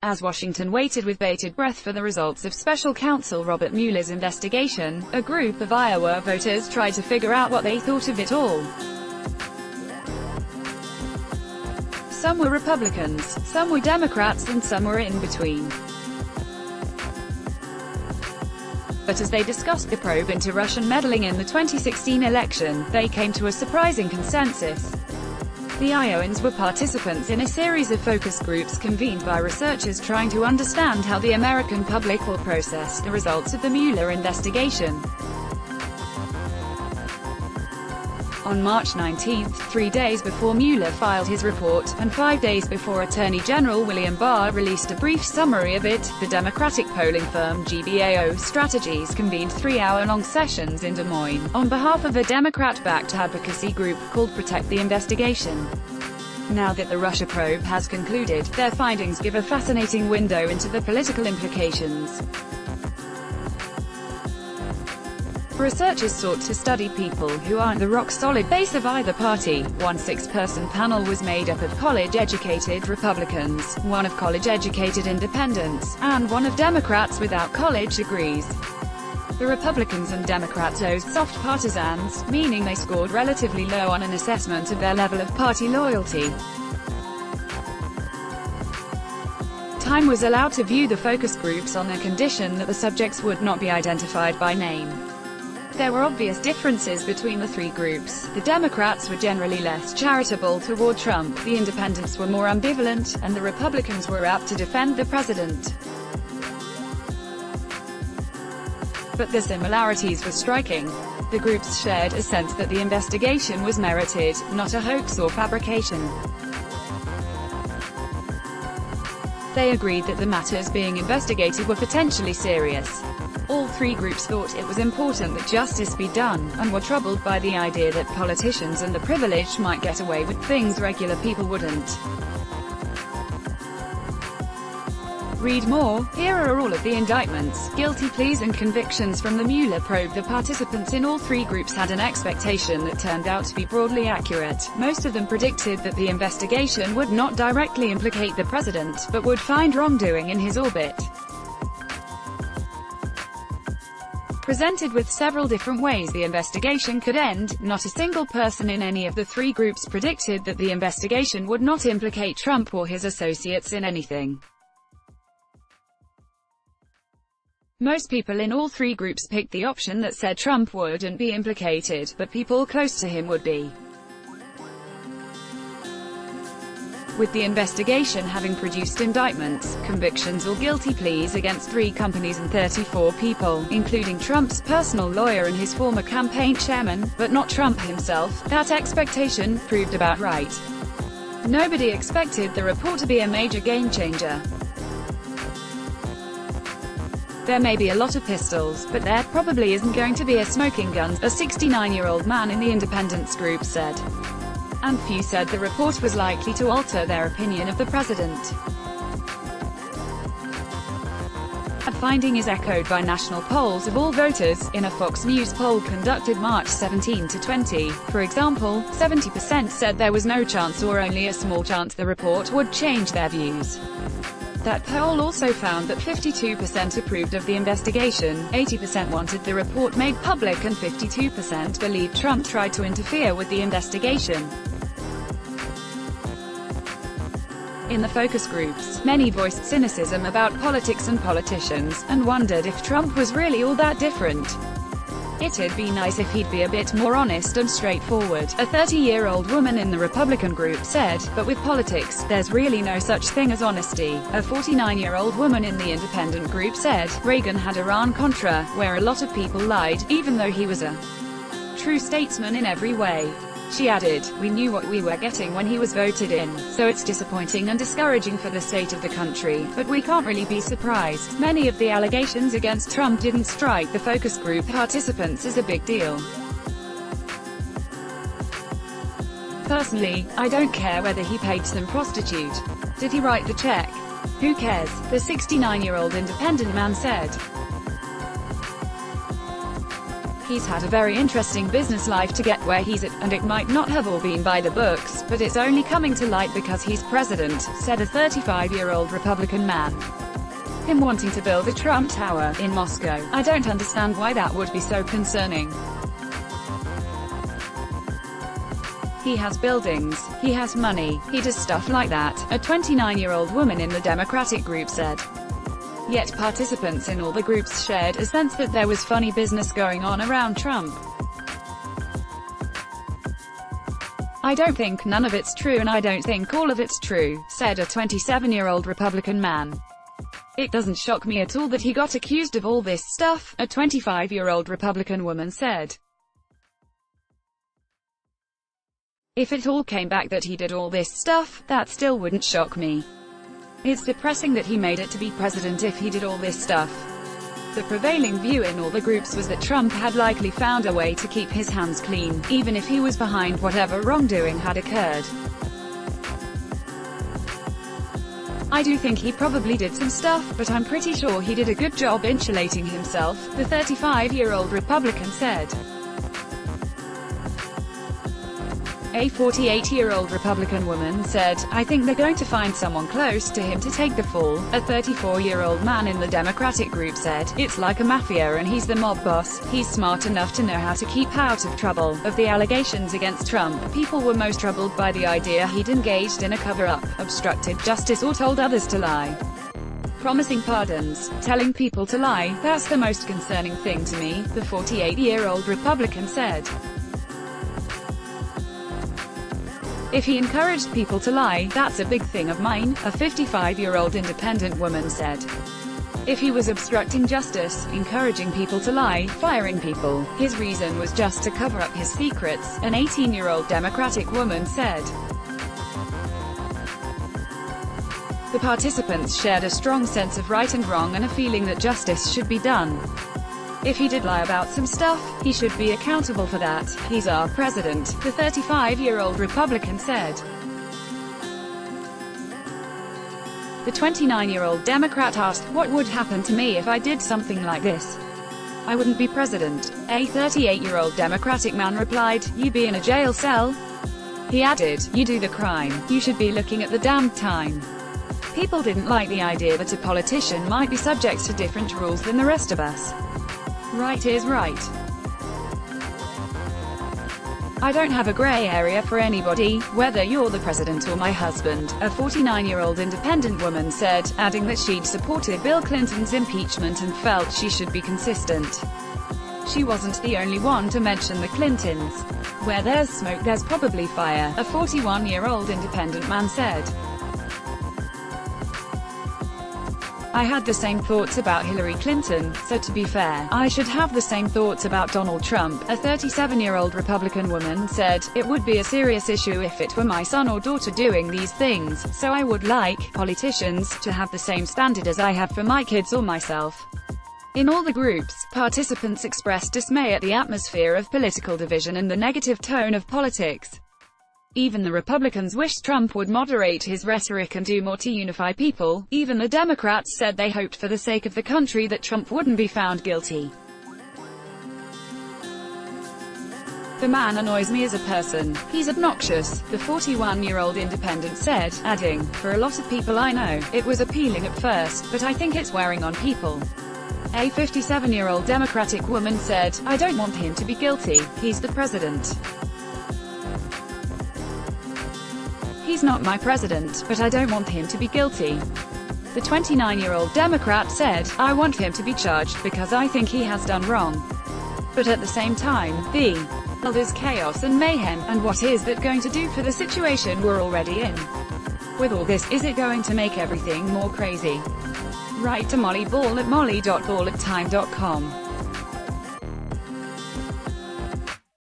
As Washington waited with bated breath for the results of Special Counsel Robert Mueller's investigation, a group of Iowa voters tried to figure out what they thought of it all. Some were Republicans, some were Democrats, and some were in between. But as they discussed the probe into Russian meddling in the 2016 election, they came to a surprising consensus. The Iowans were participants in a series of focus groups convened by researchers trying to understand how the American public will process the results of the Mueller investigation. On March 19, 3 days before Mueller filed his report, and 5 days before Attorney General William Barr released a brief summary of it, the Democratic polling firm GBAO Strategies convened 3-hour-long sessions in Des Moines, on behalf of a Democrat-backed advocacy group called Protect the Investigation. Now that the Russia probe has concluded, their findings give a fascinating window into the political implications. Researchers sought to study people who aren't the rock-solid base of either party. One 6-person panel was made up of college-educated Republicans, one of college-educated independents, and one of Democrats without college degrees. The Republicans and Democrats chose soft partisans, meaning they scored relatively low on an assessment of their level of party loyalty. Time was allowed to view the focus groups on the condition that the subjects would not be identified by name. There were obvious differences between the three groups. The Democrats were generally less charitable toward Trump, the Independents were more ambivalent, and the Republicans were apt to defend the president. But the similarities were striking. The groups shared a sense that the investigation was merited, not a hoax or fabrication. They agreed that the matters being investigated were potentially serious. All three groups thought it was important that justice be done, and were troubled by the idea that politicians and the privileged might get away with things regular people wouldn't. Read more. Here are all of the indictments, guilty pleas and convictions from the Mueller probe. The participants in all three groups had an expectation that turned out to be broadly accurate. Most of them predicted that the investigation would not directly implicate the president, but would find wrongdoing in his orbit. Presented with several different ways the investigation could end, not a single person in any of the three groups predicted that the investigation would not implicate Trump or his associates in anything. Most people in all three groups picked the option that said Trump wouldn't be implicated, but people close to him would be. With the investigation having produced indictments, convictions or guilty pleas against 3 companies and 34 people, including Trump's personal lawyer and his former campaign chairman, but not Trump himself, that expectation proved about right. Nobody expected the report to be a major game-changer. There may be a lot of pistols, but there probably isn't going to be a smoking gun, a 69-year-old man in the Independents group said. And few said the report was likely to alter their opinion of the president. That finding is echoed by national polls of all voters. In a Fox News poll conducted March 17 to 20, for example, 70% said there was no chance or only a small chance the report would change their views. That poll also found that 52% approved of the investigation, 80% wanted the report made public, and 52% believed Trump tried to interfere with the investigation. In the focus groups, many voiced cynicism about politics and politicians, and wondered if Trump was really all that different. It'd be nice if he'd be a bit more honest and straightforward, a 30-year-old woman in the Republican group said, but with politics, there's really no such thing as honesty. A 49-year-old woman in the Independent group said, Reagan had Iran-Contra, where a lot of people lied, even though he was a true statesman in every way. She added, we knew what we were getting when he was voted in, so it's disappointing and discouraging for the state of the country, but we can't really be surprised. Many of the allegations against Trump didn't strike the focus group participants as a big deal. Personally, I don't care whether he paid some prostitute. Did he write the check? Who cares? The 69-year-old independent man said. He's had a very interesting business life to get where he's at, and it might not have all been by the books, but it's only coming to light because he's president, said a 35-year-old Republican man. Him wanting to build a Trump Tower in Moscow, I don't understand why that would be so concerning. He has buildings, he has money, he does stuff like that, a 29-year-old woman in the Democratic group said. Yet participants in all the groups shared a sense that there was funny business going on around Trump. I don't think none of it's true, and I don't think all of it's true, said a 27-year-old Republican man. It doesn't shock me at all that he got accused of all this stuff, a 25-year-old Republican woman said. If it all came back that he did all this stuff, that still wouldn't shock me. It's depressing that he made it to be president if he did all this stuff. The prevailing view in all the groups was that Trump had likely found a way to keep his hands clean, even if he was behind whatever wrongdoing had occurred. I do think he probably did some stuff, but I'm pretty sure he did a good job insulating himself, the 35-year-old Republican said. A 48-year-old Republican woman said, I think they're going to find someone close to him to take the fall. A 34-year-old man in the Democratic group said, it's like a mafia and he's the mob boss. He's smart enough to know how to keep out of trouble. Of the allegations against Trump, people were most troubled by the idea he'd engaged in a cover-up, obstructed justice or told others to lie. Promising pardons, telling people to lie, that's the most concerning thing to me, the 48-year-old Republican said. If he encouraged people to lie, that's a big thing of mine, a 55-year-old independent woman said. If he was obstructing justice, encouraging people to lie, firing people, his reason was just to cover up his secrets, an 18-year-old Democratic woman said. The participants shared a strong sense of right and wrong and a feeling that justice should be done. If he did lie about some stuff, he should be accountable for that. He's our president, the 35-year-old Republican said. The 29-year-old Democrat asked, what would happen to me if I did something like this? I wouldn't be president. A 38-year-old Democratic man replied, you'd be in a jail cell. He added, you do the crime, you should be looking at the damn time. People didn't like the idea that a politician might be subject to different rules than the rest of us. Right is right. I don't have a gray area for anybody, whether you're the president or my husband, a 49-year-old independent woman said, adding that she'd supported Bill Clinton's impeachment and felt she should be consistent. She wasn't the only one to mention the Clintons. Where there's smoke there's probably fire, a 41-year-old independent man said. I had the same thoughts about Hillary Clinton, so to be fair, I should have the same thoughts about Donald Trump, a 37-year-old Republican woman said. It would be a serious issue if it were my son or daughter doing these things, so I would like politicians to have the same standard as I have for my kids or myself. In all the groups, participants expressed dismay at the atmosphere of political division and the negative tone of politics. Even the Republicans wished Trump would moderate his rhetoric and do more to unify people. Even the Democrats said they hoped for the sake of the country that Trump wouldn't be found guilty. The man annoys me as a person. He's obnoxious, the 41-year-old independent said, adding, for a lot of people I know, it was appealing at first, but I think it's wearing on people. A 57-year-old Democratic woman said, I don't want him to be guilty. He's the president. He's not my president, but I don't want him to be guilty. The 29-year-old Democrat said, I want him to be charged because I think he has done wrong. But at the same time, the world is chaos and mayhem, and what is that going to do for the situation we're already in? With all this, is it going to make everything more crazy? Write to Molly Ball at molly.ball@time.com.